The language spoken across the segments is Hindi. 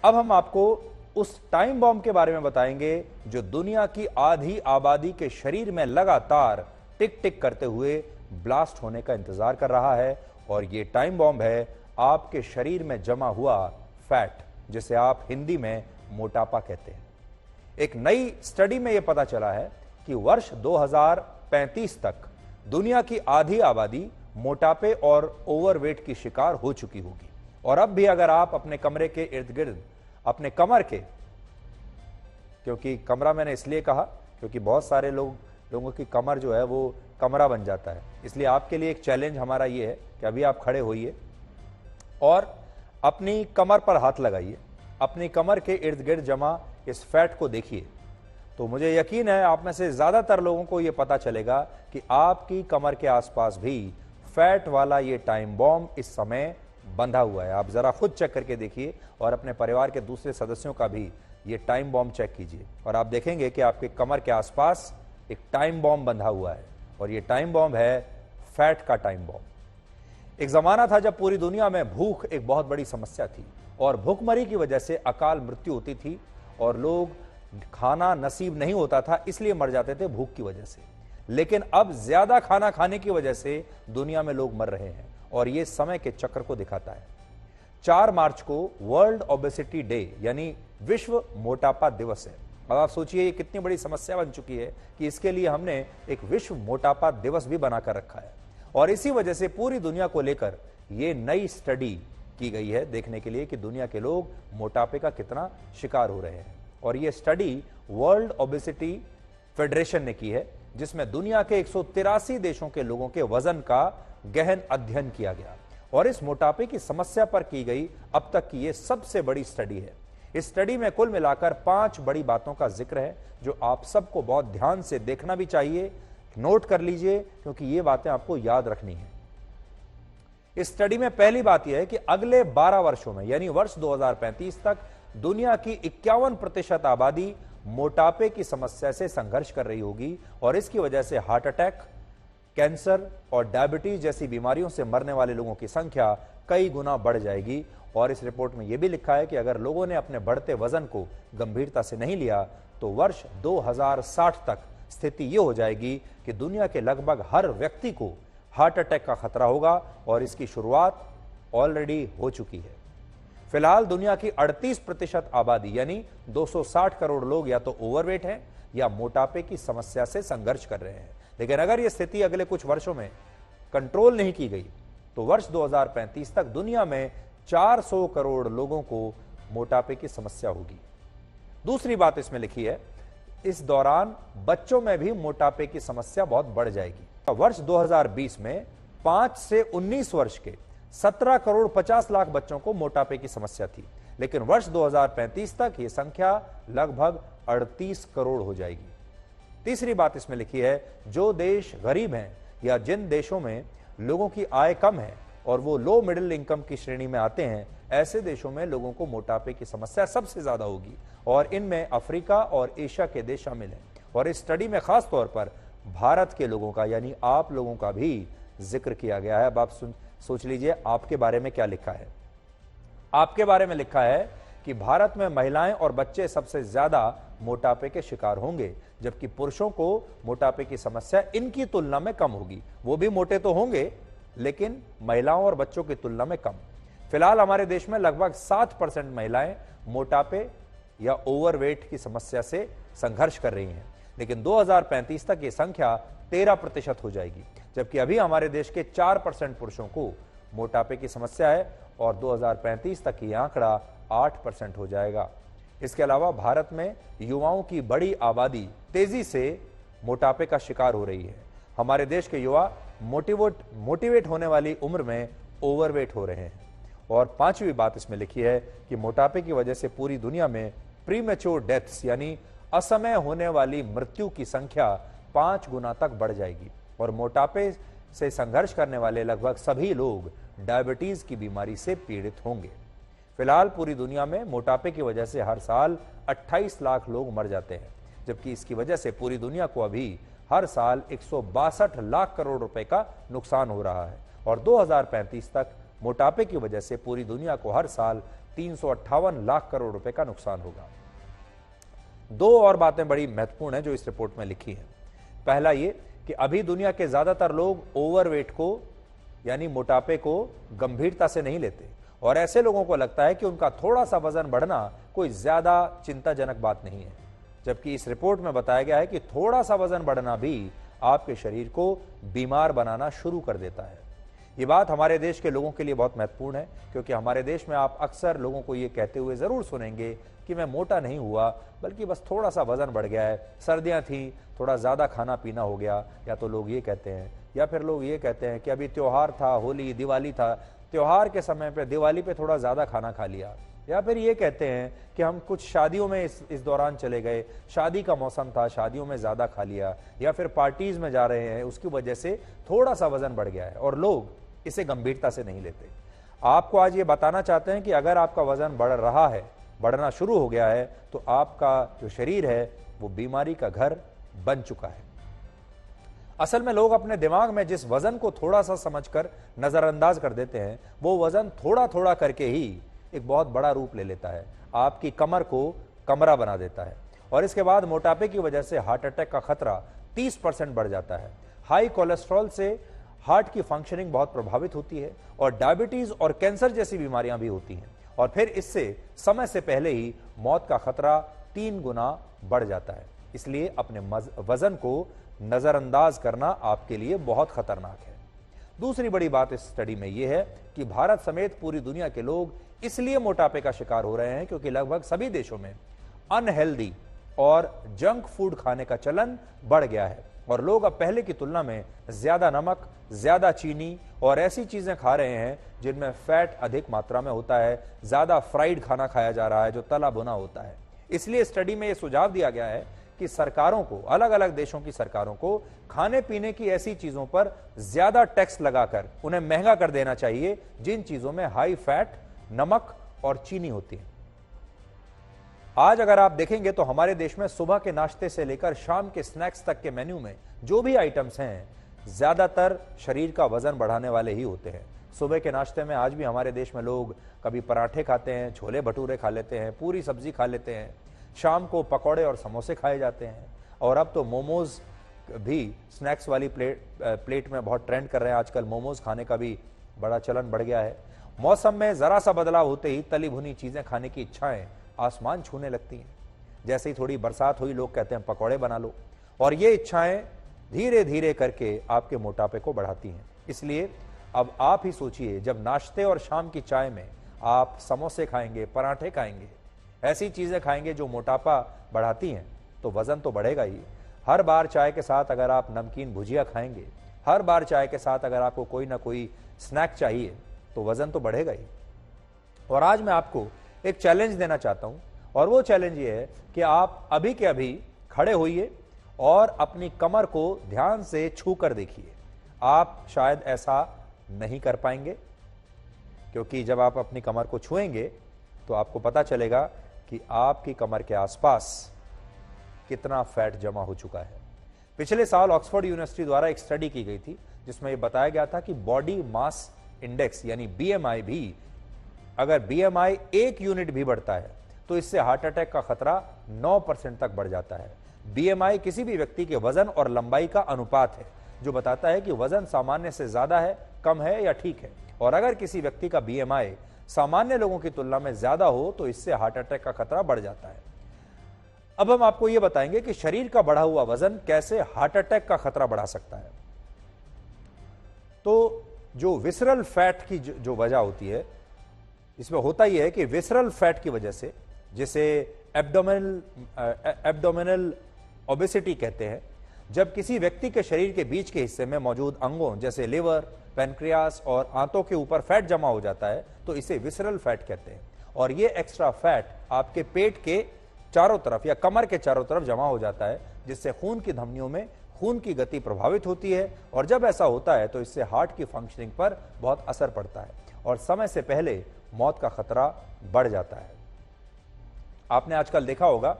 अब हम आपको उस टाइम बॉम्ब के बारे में बताएंगे जो दुनिया की आधी आबादी के शरीर में लगातार टिक टिक करते हुए ब्लास्ट होने का इंतजार कर रहा है। और ये टाइम बॉम्ब है आपके शरीर में जमा हुआ फैट, जिसे आप हिंदी में मोटापा कहते हैं। एक नई स्टडी में यह पता चला है कि वर्ष 2035 तक दुनिया की आधी आबादी मोटापे और ओवरवेट की शिकार हो चुकी होगी। और अब भी अगर आप अपने कमरे के इर्द गिर्द अपने कमर के, क्योंकि कमरा मैंने इसलिए कहा क्योंकि बहुत सारे लोगों की कमर जो है वो कमरा बन जाता है, इसलिए आपके लिए एक चैलेंज हमारा ये है कि अभी आप खड़े होइए और अपनी कमर पर हाथ लगाइए, अपनी कमर के इर्द गिर्द जमा इस फैट को देखिए। तो मुझे यकीन है आप में से ज्यादातर लोगों को यह पता चलेगा कि आपकी कमर के आसपास भी फैट वाला ये टाइम बॉम्ब इस समय बंधा हुआ है। आप जरा खुद चेक करके देखिए और अपने परिवार के दूसरे सदस्यों का भी ये टाइम बॉम्ब चेक कीजिए और आप देखेंगे कि आपके कमर के आसपास एक टाइम बॉम्ब बंधा हुआ है और ये टाइम बॉम्ब है फैट का टाइम बॉम्ब। एक जमाना था जब पूरी दुनिया में भूख एक बहुत बड़ी समस्या थी और भूखमरी की वजह से अकाल मृत्यु होती थी और लोग खाना नसीब नहीं होता था इसलिए मर जाते थे भूख की वजह से। लेकिन अब ज्यादा खाना खाने की वजह से दुनिया में लोग मर रहे हैं और यह समय के चक्र को दिखाता है। 4 मार्च को वर्ल्ड ओबेसिटी डे यानी विश्व मोटापा दिवस है। अब आप सोचिए ये कितनी बड़ी समस्या बन चुकी है कि इसके लिए हमने एक विश्व मोटापा दिवस भी बनाकर रखा है। और इसी वजह से पूरी दुनिया को लेकर यह नई स्टडी की गई है देखने के लिए कि दुनिया के लोग मोटापे का कितना शिकार हो रहे हैं। और यह स्टडी वर्ल्ड ओबेसिटी फेडरेशन ने की है जिसमें दुनिया के 183 देशों के लोगों के वजन का गहन अध्ययन किया गया और इस मोटापे की समस्या पर की गई अब तक की यह सबसे बड़ी स्टडी है। इस स्टडी में कुल मिलाकर 5 बड़ी बातों का जिक्र है जो आप सबको बहुत ध्यान से देखना भी चाहिए, नोट कर लीजिए क्योंकि ये बातें आपको याद रखनी है। इस स्टडी में पहली बात यह है कि अगले 12 वर्षों में यानी वर्ष 2035 तक दुनिया की 51% आबादी मोटापे की समस्या से संघर्ष कर रही होगी और इसकी वजह से हार्ट अटैक, कैंसर और डायबिटीज जैसी बीमारियों से मरने वाले लोगों की संख्या कई गुना बढ़ जाएगी। और इस रिपोर्ट में यह भी लिखा है कि अगर लोगों ने अपने बढ़ते वजन को गंभीरता से नहीं लिया तो वर्ष 2060 तक स्थिति यह हो जाएगी कि दुनिया के लगभग हर व्यक्ति को हार्ट अटैक का खतरा होगा और इसकी शुरुआत ऑलरेडी हो चुकी है। फिलहाल दुनिया की 38% आबादी यानी 260 करोड़ लोग या तो ओवरवेट हैं या मोटापे की समस्या से संघर्ष कर रहे हैं। लेकिन अगर यह स्थिति अगले कुछ वर्षों में कंट्रोल नहीं की गई तो वर्ष 2035 तक दुनिया में 400 करोड़ लोगों को मोटापे की समस्या होगी। दूसरी बात इसमें लिखी है, इस दौरान बच्चों में भी मोटापे की समस्या बहुत बढ़ जाएगी। वर्ष 2020 में 5 से 19 वर्ष के 17 करोड़ 50 लाख बच्चों को मोटापे की समस्या थी, लेकिन वर्ष 2035 तक यह संख्या लगभग 38 करोड़ हो जाएगी। तीसरी बात इसमें लिखी है, जो देश गरीब हैं या जिन देशों में लोगों की आय कम है और वो लो मिडिल इनकम की श्रेणी में आते हैं, ऐसे देशों में लोगों को मोटापे की समस्या सबसे ज्यादा होगी और इनमें अफ्रीका और एशिया के देश शामिल हैं। और इस स्टडी में खास तौर पर भारत के लोगों का यानी आप लोगों का भी जिक्र किया गया है। अब आप सोच लीजिए आपके बारे में क्या लिखा है। आपके बारे में लिखा है कि भारत में महिलाएं और बच्चे सबसे ज्यादा मोटापे के शिकार होंगे, जबकि पुरुषों को मोटापे की समस्या इनकी तुलना में कम होगी। वो भी मोटे तो होंगे लेकिन महिलाओं और बच्चों की तुलना में कम। फिलहाल हमारे देश में लगभग 7% महिलाएं मोटापे या ओवरवेट की समस्या से संघर्ष कर रही हैं, लेकिन 2035 तक ये संख्या 13% हो जाएगी, जबकि अभी हमारे देश के 4% पुरुषों को मोटापे की समस्या है और 2035 तक ये आंकड़ा 8% हो जाएगा। इसके अलावा भारत में युवाओं की बड़ी आबादी तेजी से मोटापे का शिकार हो रही है। हमारे देश के युवा मोटिवेट होने वाली उम्र में ओवरवेट हो रहे हैं। और 5वीं बात इसमें लिखी है कि मोटापे की वजह से पूरी दुनिया में प्रीमेच्योर डेथ्स यानी असमय होने वाली मृत्यु की संख्या 5 गुना तक बढ़ जाएगी और मोटापे से संघर्ष करने वाले लगभग सभी लोग डायबिटीज की बीमारी से पीड़ित होंगे। फिलहाल पूरी दुनिया में मोटापे की वजह से हर साल 28 लाख लोग मर जाते हैं, जबकि इसकी वजह से पूरी दुनिया को अभी हर साल 162 लाख करोड़ रुपए का नुकसान हो रहा है और 2035 तक मोटापे की वजह से पूरी दुनिया को हर साल 358 लाख करोड़ रुपए का नुकसान होगा। दो और बातें बड़ी महत्वपूर्ण हैं जो इस रिपोर्ट में लिखी हैं। पहला ये कि अभी दुनिया के ज्यादातर लोग ओवरवेट को यानी मोटापे को गंभीरता से नहीं लेते और ऐसे लोगों को लगता है कि उनका थोड़ा सा वजन बढ़ना कोई ज्यादा चिंताजनक बात नहीं है, जबकि इस रिपोर्ट में बताया गया है कि थोड़ा सा वजन बढ़ना भी आपके शरीर को बीमार बनाना शुरू कर देता है। ये बात हमारे देश के लोगों के लिए बहुत महत्वपूर्ण है, क्योंकि हमारे देश में आप अक्सर लोगों को ये कहते हुए जरूर सुनेंगे कि मैं मोटा नहीं हुआ, बल्कि बस थोड़ा सा वजन बढ़ गया है, सर्दियां थी, थोड़ा ज्यादा खाना पीना हो गया, या तो लोग ये कहते हैं, या फिर लोग ये कहते हैं कि अभी त्योहार था, होली दिवाली था, त्योहार के समय पे दिवाली पे थोड़ा ज्यादा खाना खा लिया, या फिर ये कहते हैं कि हम कुछ शादियों में इस दौरान चले गए, शादी का मौसम था, शादियों में ज्यादा खा लिया, या फिर पार्टीज में जा रहे हैं, उसकी वजह से थोड़ा सा वजन बढ़ गया है, और लोग इसे गंभीरता से नहीं लेते। आपको आज ये बताना चाहते हैं कि अगर आपका वजन बढ़ रहा है, बढ़ना शुरू हो गया है, तो आपका जो शरीर है वो बीमारी का घर बन चुका है। असल में लोग अपने दिमाग में जिस वजन को थोड़ा सा समझकर नजरअंदाज कर देते हैं, वो वजन थोड़ा थोड़ा करके ही एक बहुत बड़ा रूप ले लेता है, आपकी कमर को कमरा बना देता है, और इसके बाद मोटापे की वजह से हार्ट अटैक का खतरा 30% बढ़ जाता है। हाई कोलेस्ट्रॉल से हार्ट की फंक्शनिंग बहुत प्रभावित होती है, और डायबिटीज और कैंसर जैसी बीमारियां भी होती हैं, और फिर इससे समय से पहले ही मौत का खतरा 3 गुना बढ़ जाता है। इसलिए अपने वजन को नजरअंदाज करना आपके लिए बहुत खतरनाक है। दूसरी बड़ी बात इस स्टडी में यह है कि भारत समेत पूरी दुनिया के लोग इसलिए मोटापे का शिकार हो रहे हैं क्योंकि लगभग सभी देशों में अनहेल्दी और जंक फूड खाने का चलन बढ़ गया है, और लोग अब पहले की तुलना में ज्यादा नमक, ज्यादा चीनी और ऐसी चीजें खा रहे हैं जिनमें फैट अधिक मात्रा में होता है, ज्यादा फ्राइड खाना खाया जा रहा है जो तला भुना होता है। इसलिए स्टडी में यह सुझाव दिया गया है कि सरकारों को, अलग अलग देशों की सरकारों को खाने पीने की ऐसी चीजों पर ज्यादा टैक्स लगाकर उन्हें महंगा कर देना चाहिए जिन चीजों में हाई फैट, नमक और चीनी होती है। आज अगर आप देखेंगे तो हमारे देश में सुबह के नाश्ते से लेकर शाम के स्नैक्स तक के मेन्यू में जो भी आइटम्स हैं, ज्यादातर शरीर का वजन बढ़ाने वाले ही होते हैं। सुबह के नाश्ते में आज भी हमारे देश में लोग कभी पराठे खाते हैं, छोले भटूरे खा लेते हैं, पूरी सब्जी खा लेते हैं, शाम को पकौड़े और समोसे खाए जाते हैं, और अब तो मोमोज भी स्नैक्स वाली प्लेट में बहुत ट्रेंड कर रहे हैं। आजकल मोमोज खाने का भी बड़ा चलन बढ़ गया है। मौसम में जरा सा बदलाव होते ही तली भुनी चीजें खाने की इच्छाएं आसमान छूने लगती हैं। जैसे ही थोड़ी बरसात हुई लोग कहते हैं पकौड़े बना लो, और ये इच्छाएं धीरे धीरे करके आपके मोटापे को बढ़ाती हैं। इसलिए अब आप ही सोचिए, जब नाश्ते और शाम की चाय में आप समोसे खाएंगे, पराठे खाएंगे, ऐसी चीजें खाएंगे जो मोटापा बढ़ाती हैं, तो वजन तो बढ़ेगा ही। हर बार चाय के साथ अगर आप नमकीन भुजिया खाएंगे, हर बार चाय के साथ अगर आपको कोई ना कोई स्नैक चाहिए, तो वजन तो बढ़ेगा ही। और आज मैं आपको एक चैलेंज देना चाहता हूं, और वो चैलेंज ये है कि आप अभी के अभी खड़े होइए और अपनी कमर को ध्यान से छू कर देखिए। आप शायद ऐसा नहीं कर पाएंगे, क्योंकि जब आप अपनी कमर को छुएंगे तो आपको पता चलेगा कि आपकी कमर के आसपास कितना फैट जमा हो चुका है। पिछले साल ऑक्सफोर्ड यूनिवर्सिटी द्वारा एक स्टडी की गई थी जिसमें यह बताया गया था कि बॉडी मास इंडेक्स यानी बीएमआई भी, अगर बीएमआई 1 यूनिट भी बढ़ता है तो इससे हार्ट अटैक का खतरा 9% तक बढ़ जाता है। बीएमआई किसी भी व्यक्ति के वजन और लंबाई का अनुपात है जो बताता है कि वजन सामान्य से ज्यादा है, कम है या ठीक है, और अगर किसी व्यक्ति का बीएमआई सामान्य लोगों की तुलना में ज्यादा हो तो इससे हार्ट अटैक का खतरा बढ़ जाता है। अब हम आपको यह बताएंगे कि शरीर का बढ़ा हुआ वजन कैसे हार्ट अटैक का खतरा बढ़ा सकता है। तो जो विसरल फैट की जो वजह होती है, इसमें होता यह है कि विसरल फैट की वजह से, जिसे एब्डोमिनल ओबेसिटी कहते हैं, जब किसी व्यक्ति के शरीर के बीच के हिस्से में मौजूद अंगों जैसे लिवर, पैनक्रियास और आंतों के ऊपर फैट जमा हो जाता है तो इसे विसरल फैट कहते हैं। और ये एक्स्ट्रा फैट आपके पेट के चारों तरफ या कमर के चारों तरफ जमा हो जाता है, जिससे खून की धमनियों में खून की गति प्रभावित होती है, और जब ऐसा होता है तो इससे हार्ट की फंक्शनिंग पर बहुत असर पड़ता है और समय से पहले मौत का खतरा बढ़ जाता है। आपने आजकल देखा होगा,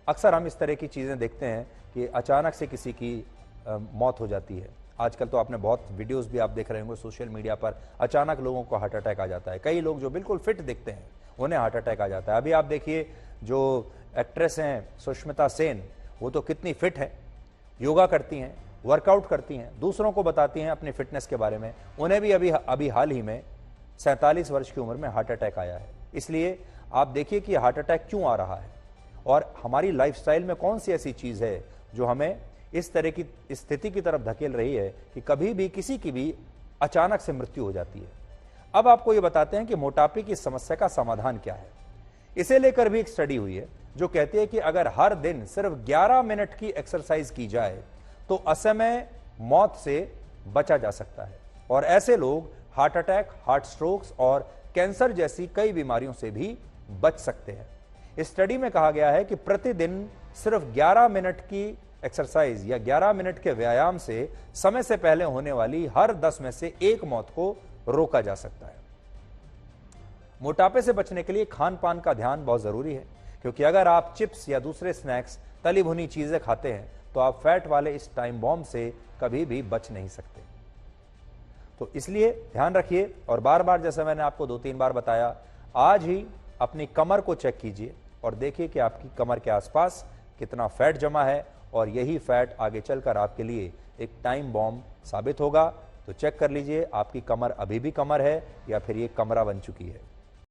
अक्सर हम इस तरह की चीजें देखते हैं कि अचानक से किसी की मौत हो जाती है। आजकल तो आपने बहुत वीडियोस भी आप देख रहे होंगे सोशल मीडिया पर, अचानक लोगों को हार्ट अटैक आ जाता है। कई लोग जो बिल्कुल फिट दिखते हैं उन्हें हार्ट अटैक आ जाता है। अभी आप देखिए जो एक्ट्रेस हैं सुष्मिता सेन, वो तो कितनी फिट है, योगा करती हैं, वर्कआउट करती हैं, दूसरों को बताती हैं अपनी फिटनेस के बारे में। उन्हें भी अभी हाल ही में 47 वर्ष की उम्र में हार्ट अटैक आया है। इसलिए आप देखिए कि हार्ट अटैक क्यों आ रहा है और हमारी लाइफस्टाइल में कौन सी ऐसी चीज है जो हमें इस तरह की स्थिति की तरफ धकेल रही है कि कभी भी किसी की भी अचानक से मृत्यु हो जाती है। अब आपको यह बताते हैं कि मोटापे की समस्या का समाधान क्या है। इसे लेकर भी एक स्टडी हुई है जो कहती है कि अगर हर दिन सिर्फ 11 मिनट की एक्सरसाइज की जाए तो असमय मौत से बचा जा सकता है और ऐसे लोग हार्ट अटैक, हार्ट स्ट्रोक्स और कैंसर जैसी कई बीमारियों से भी बच सकते हैं। इस स्टडी में कहा गया है कि प्रतिदिन सिर्फ 11 मिनट की एक्सरसाइज या 11 मिनट के व्यायाम से समय से पहले होने वाली हर 10 में से 1 मौत को रोका जा सकता है। मोटापे से बचने के लिए खान पान का ध्यान बहुत जरूरी है, क्योंकि अगर आप चिप्स या दूसरे स्नैक्स, तली भुनी चीजें खाते हैं तो आप फैट वाले इस टाइम बॉम्ब से कभी भी बच नहीं सकते। तो इसलिए ध्यान रखिए और बार बार, जैसे मैंने आपको 2-3 बार बताया, आज ही अपनी कमर को चेक कीजिए और देखिए कि आपकी कमर के आसपास कितना फैट जमा है और यही फैट आगे चलकर आपके लिए एक टाइम बॉम्ब साबित होगा। तो चेक कर लीजिए आपकी कमर अभी भी कमर है या फिर ये कमरा बन चुकी है।